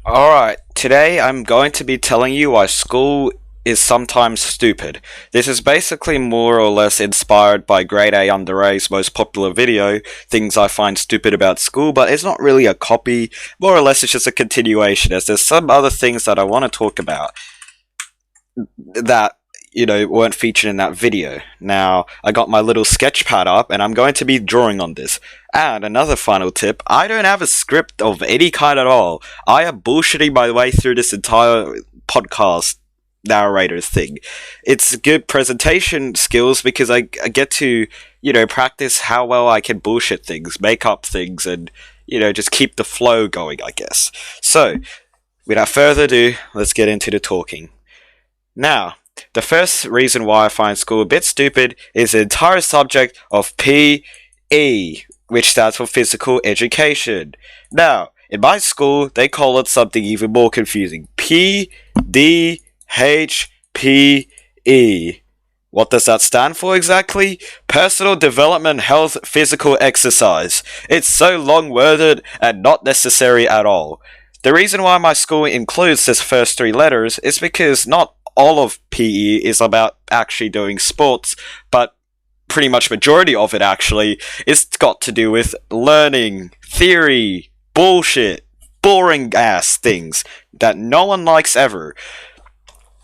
Alright, today I'm going to be telling you why school is sometimes stupid. This is basically more or less inspired by Grade A Under A's most popular video, Things I Find Stupid About School, but it's not really a copy, more or less it's just a continuation, as there's some other things that I want to talk about that weren't featured in that video. Now, I got my little sketch pad up and I'm going to be drawing on this. And another final tip, I don't have a script of any kind at all. I am bullshitting my way through this entire podcast narrator thing. It's good presentation skills because I get to, practice how well I can bullshit things, make up things, and, just keep the flow going, I guess. So, without further ado, let's get into the talking. Now, the first reason why I find school a bit stupid is the entire subject of PE, which stands for physical education. Now, in my school, they call it something even more confusing. PDHPE. What does that stand for exactly? Personal Development Health Physical Exercise. It's so long-worded and not necessary at all. The reason why my school includes this first three letters is because not all of PE is about actually doing sports, but pretty much majority of it actually is got to do with learning, theory, bullshit, boring ass things that no one likes ever.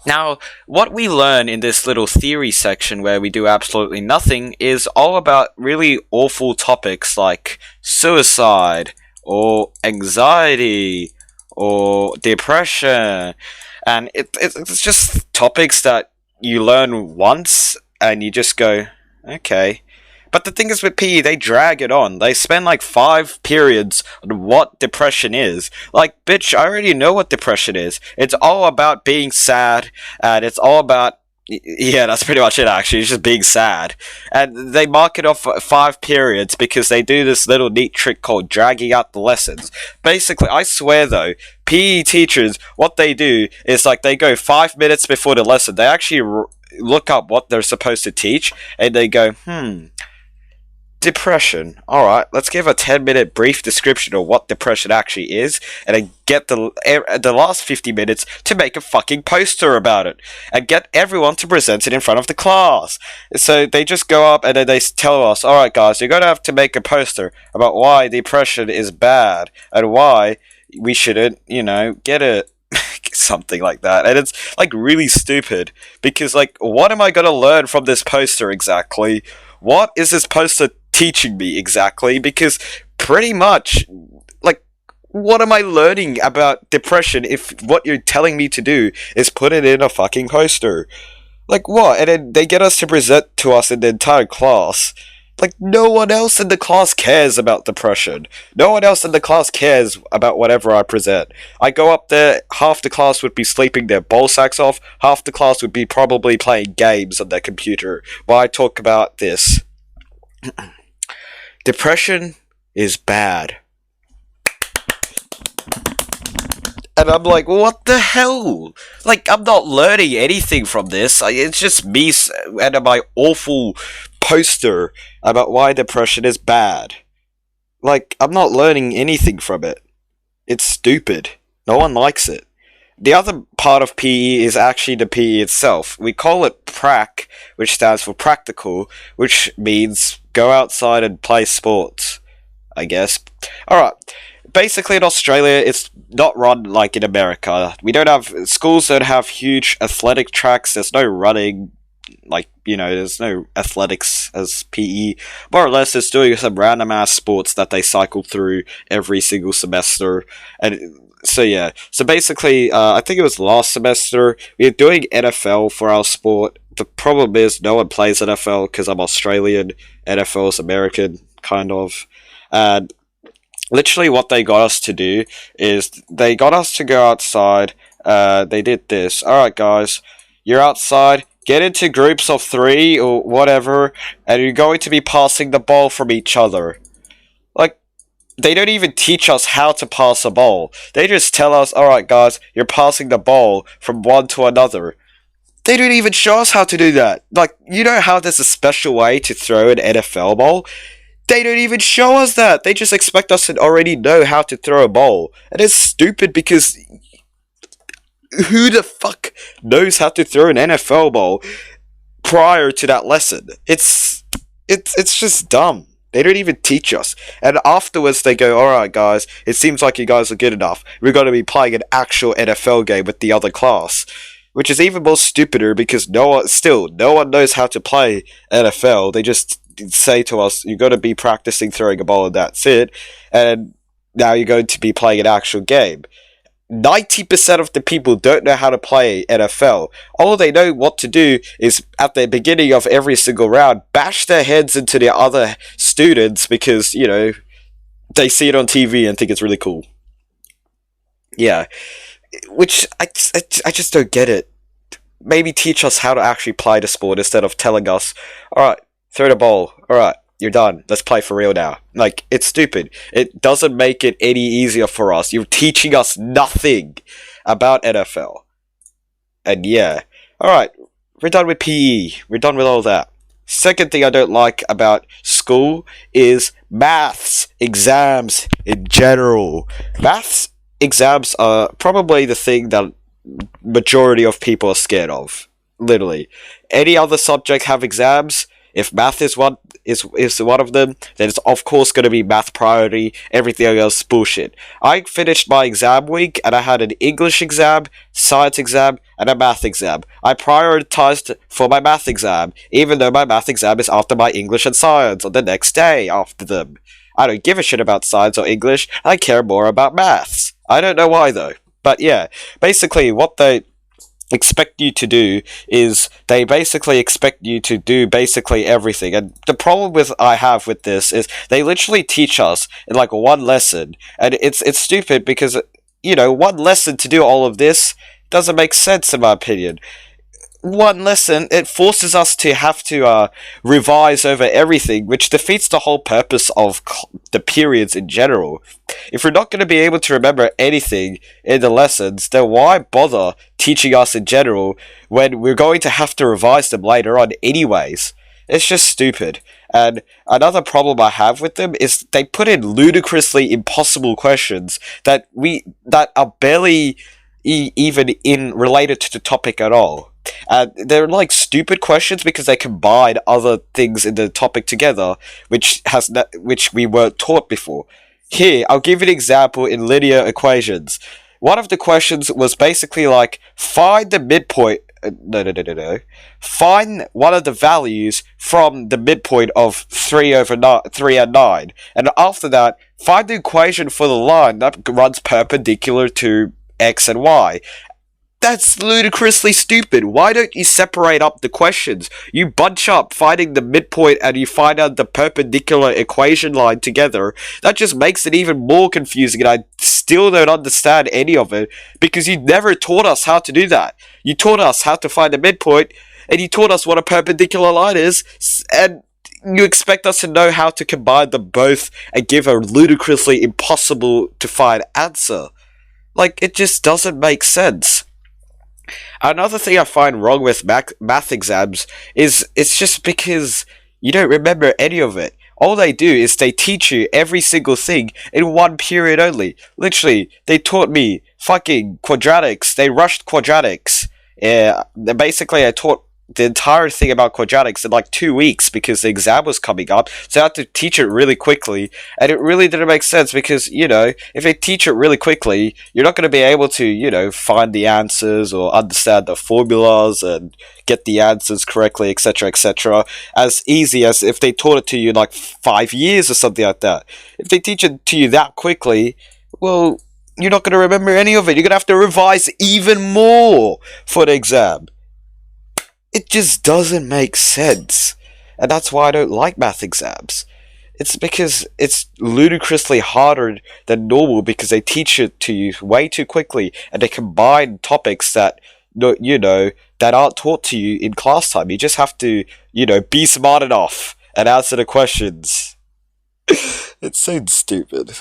Now, what we learn in this little theory section where we do absolutely nothing is all about really awful topics like suicide, or anxiety, or depression, and it's just topics that you learn once and you just go, okay. But the thing is with PE, they drag it on. They spend like 5 periods on what depression is. Like, bitch, I already know what depression is. It's all about being sad, and it's all about, yeah, that's pretty much it actually, it's just being sad. And they mark it off 5 periods because they do this little neat trick called dragging out the lessons. Basically, I swear though, PE teachers, what they do is like they go 5 minutes before the lesson, they actually look up what they're supposed to teach, and they go, depression. Alright, let's give a 10-minute brief description of what depression actually is, and then get the last 50 minutes to make a fucking poster about it, and get everyone to present it in front of the class. So they just go up and then they tell us, alright guys, you're gonna have to make a poster about why depression is bad, and why we shouldn't, get it. Something like that. And it's like really stupid, because like, what am I gonna learn from this poster exactly? What is this poster teaching me exactly? Because pretty much, like, what am I learning about depression if what you're telling me to do is put it in a fucking poster? Like, what? And then they get us to present to us in the entire class. Like, no one else in the class cares about depression. No one else in the class cares about whatever I present. I go up there, half the class would be sleeping their ball sacks off, half the class would be probably playing games on their computer while I talk about this. Depression is bad. And I'm like, what the hell? Like, I'm not learning anything from this. It's just me and my awful poster about why depression is bad. Like, I'm not learning anything from it. It's stupid. No one likes it. The other part of PE is actually the PE itself. We call it prac, which stands for practical, which means go outside and play sports, I guess. Alright. Basically, in Australia, it's not run like in America. Schools don't have huge athletic tracks, there's no running, there's no athletics as PE. More or less, it's doing some random ass sports that they cycle through every single semester. And so, yeah. So basically, I think it was last semester, we were doing NFL for our sport. The problem is, no one plays NFL because I'm Australian. NFL is American, kind of. And literally what they got us to do is they got us to go outside. They did this. Alright guys, you're outside, get into groups of 3 or whatever, and you're going to be passing the ball from each other. Like, they don't even teach us how to pass a ball. They just tell us, alright guys, you're passing the ball from one to another. They don't even show us how to do that. Like, you know how there's a special way to throw an NFL ball? They don't even show us that. They just expect us to already know how to throw a ball. And it's stupid because who the fuck knows how to throw an NFL ball prior to that lesson? It's just dumb. They don't even teach us. And afterwards they go, alright guys, it seems like you guys are good enough. We're going to be playing an actual NFL game with the other class. Which is even more stupider because no one knows how to play NFL. They just say to us, you're going to be practicing throwing a ball and that's it. And now you're going to be playing an actual game. 90% of the people don't know how to play NFL. All they know what to do is, at the beginning of every single round, bash their heads into the other students because, you know, they see it on TV and think it's really cool. Yeah. Which, I just don't get it. Maybe teach us how to actually play the sport instead of telling us, alright, throw the ball, alright, you're done, let's play for real now. Like, it's stupid. It doesn't make it any easier for us. You're teaching us nothing about NFL. And yeah. Alright, we're done with PE. We're done with all that. Second thing I don't like about school is maths exams in general. Maths exams are probably the thing that majority of people are scared of. Literally. Any other subject have exams. If math is one of them, then it's of course going to be math priority. Everything else bullshit. I finished my exam week and I had an English exam, science exam, and a math exam. I prioritized for my math exam, even though my math exam is after my English and science on the next day after them. I don't give a shit about science or English. I care more about maths. I don't know why though. But yeah, basically what they expect you to do is they basically expect you to do basically everything. And the problem I have with this is they literally teach us in like one lesson, and it's stupid because, you know, one lesson to do all of this doesn't make sense in my opinion. One lesson, it forces us to have to revise over everything, which defeats the whole purpose of the periods in general. If we're not going to be able to remember anything in the lessons, then why bother teaching us in general when we're going to have to revise them later on anyways? It's just stupid. And another problem I have with them is they put in ludicrously impossible questions that are barely even related to the topic at all. They're like stupid questions because they combine other things in the topic together, which we weren't taught before. Here, I'll give you an example in linear equations. One of the questions was basically like, find the midpoint. No. Find one of the values from the midpoint of 3 and 9. And after that, find the equation for the line that runs perpendicular to X and Y. That's ludicrously stupid. Why don't you separate up the questions? You bunch up finding the midpoint and you find out the perpendicular equation line together. That just makes it even more confusing, and I still don't understand any of it because you never taught us how to do that. You taught us how to find the midpoint, and you taught us what a perpendicular line is, and you expect us to know how to combine them both and give a ludicrously impossible to find answer. Like, it just doesn't make sense. Another thing I find wrong with math exams is it's just because you don't remember any of it. All they do is they teach you every single thing in one period only. Literally, they taught me fucking quadratics. They rushed quadratics. Basically, I taught the entire thing about quadratics in like 2 weeks because the exam was coming up, so I had to teach it really quickly, and it really didn't make sense because, you know, if they teach it really quickly, you're not going to be able to, you know, find the answers or understand the formulas and get the answers correctly, etc., as easy as if they taught it to you in like 5 years or something like that. If they teach it to you that quickly, well, you're not going to remember any of it. You're going to have to revise even more for the exam. It just doesn't make sense. And that's why I don't like math exams. It's because it's ludicrously harder than normal because they teach it to you way too quickly and they combine topics that, you know, that aren't taught to you in class time. You just have to, you know, be smart enough and answer the questions. It's so stupid.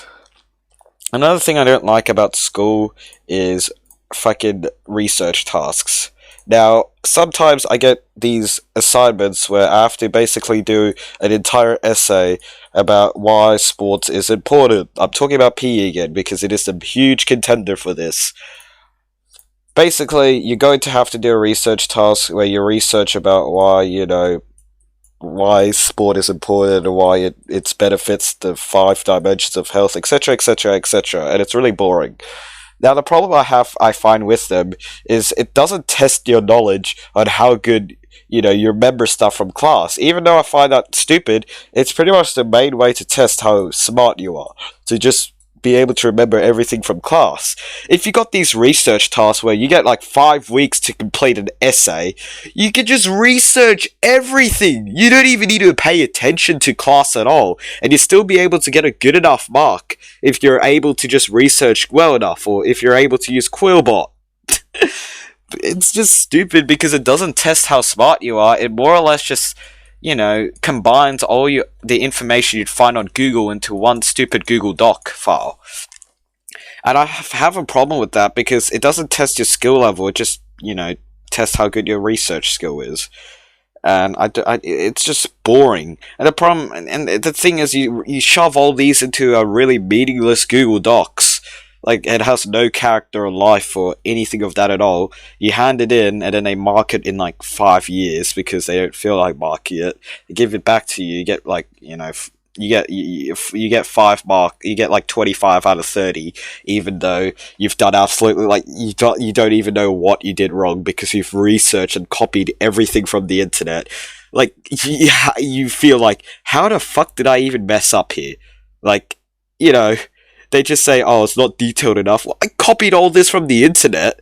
Another thing I don't like about school is fucking research tasks. Now, sometimes I get these assignments where I have to basically do an entire essay about why sports is important. I'm talking about PE again because it is a huge contender for this. Basically, you're going to have to do a research task where you research about why, why sport is important and why it benefits the five dimensions of health, etc., etc., etc. And it's really boring. Now, the problem I find with them is it doesn't test your knowledge on how good you remember stuff from class. Even though I find that stupid, it's pretty much the main way to test how smart you are. To just be able to remember everything from class. If you got these research tasks where you get like 5 weeks to complete an essay, you can just research everything. You don't even need to pay attention to class at all, and you still be able to get a good enough mark if you're able to just research well enough, or if you're able to use Quillbot. It's just stupid because it doesn't test how smart you are. It more or less just, combines all the information you'd find on Google into one stupid Google Doc file. And I have a problem with that because it doesn't test your skill level. It just, tests how good your research skill is. And it's just boring. And the problem, and the thing is, you shove all these into a really meaningless Google Docs. Like, it has no character or life or anything of that at all. You hand it in, and then they mark it in like 5 years because they don't feel like marking it. They give it back to you. You get like, you get 5 mark. You get like 25 out of 30, even though you've done absolutely like you don't even know what you did wrong because you've researched and copied everything from the internet. Like, you feel like, how the fuck did I even mess up here? Like, they just say, oh, it's not detailed enough. Well, I copied all this from the internet.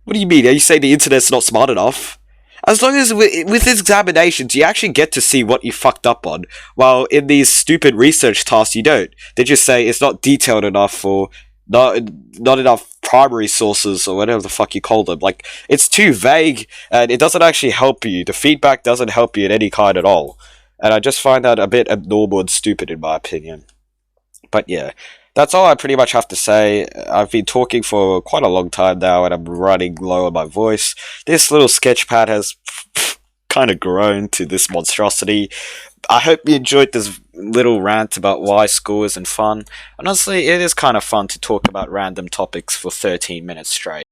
What do you mean? Are you saying the internet's not smart enough? As long as with examinations, you actually get to see what you fucked up on, while in these stupid research tasks, you don't. They just say it's not detailed enough, or not enough primary sources, or whatever the fuck you call them. Like, it's too vague, and it doesn't actually help you. The feedback doesn't help you in any kind at all. And I just find that a bit abnormal and stupid, in my opinion. But yeah, that's all I pretty much have to say. I've been talking for quite a long time now, and I'm running low on my voice. This little sketchpad has kind of grown to this monstrosity. I hope you enjoyed this little rant about why school isn't fun. Honestly, it is kind of fun to talk about random topics for 13 minutes straight.